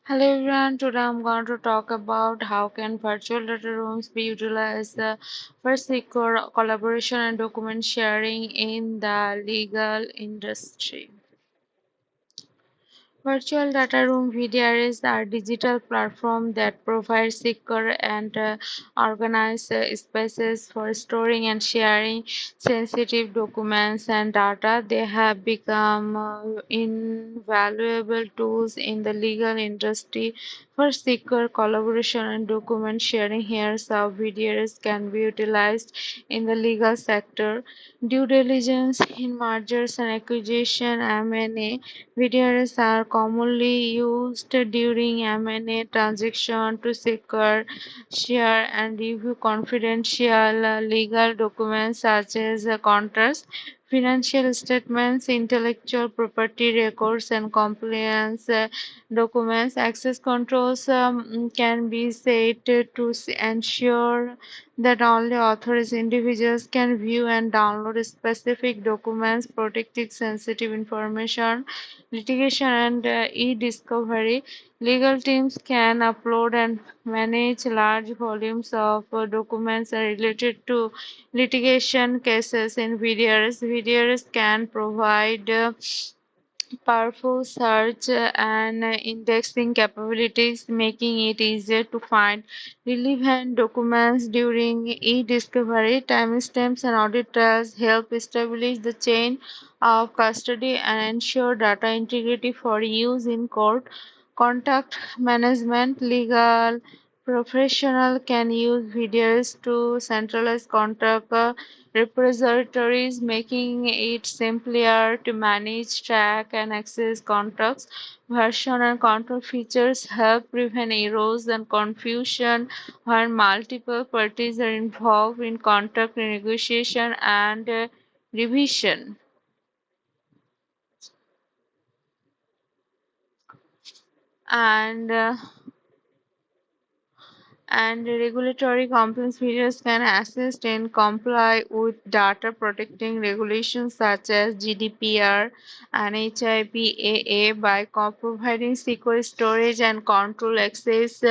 Hello everyone, today I'm going to talk about how can virtual data rooms be utilized for secure collaboration and document sharing in the legal industry. Virtual data room VDRs are digital platforms that provide secure and organized spaces for storing and sharing sensitive documents and data. They have become invaluable tools in the legal industry for secure collaboration and document sharing. Here's how VDRs can be utilized in the legal sector. Due diligence in mergers and acquisition (M&A). VDRs are commonly used during M&A transactions to secure, share, and review confidential legal documents such as contracts, financial statements, intellectual property records, and compliance documents. Access controls can be set to ensure that only authorized individuals can view and download specific documents, protecting sensitive information. Litigation and e-discovery. Legal teams can upload and manage large volumes of documents related to litigation cases in VDRs. VDRs can provide powerful search and indexing capabilities, making it easier to find relevant documents during e-discovery. Timestamps and audit trails help establish the chain of custody and ensure data integrity for use in court. Contact management. Legal professional can use videos to centralize contact repositories, making it simpler to manage, track, and access contacts. Version and control features help prevent errors and confusion when multiple parties are involved in contract negotiation and revision. And regulatory compliance measures can assist in comply with data protecting regulations such as GDPR and HIPAA by providing secure storage and control access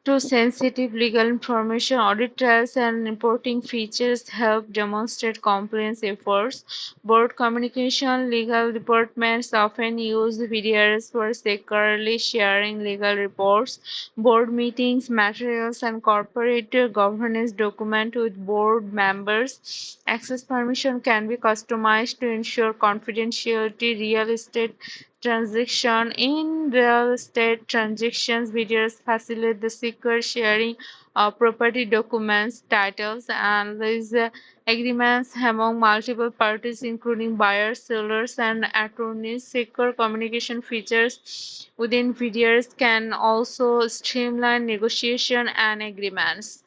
to sensitive legal information. Audit trails and reporting features help demonstrate compliance efforts. Board communication. Legal departments often use VDRs for securely sharing legal reports, board meetings, materials, and corporate governance documents with board members. Access permission can be customized to ensure confidentiality. Real estate transaction. In real estate transactions, VDRs facilitate the secure sharing of property documents, titles, and lease agreements among multiple parties, including buyers, sellers, and attorneys. Secure communication features within VDRs can also streamline negotiation and agreements.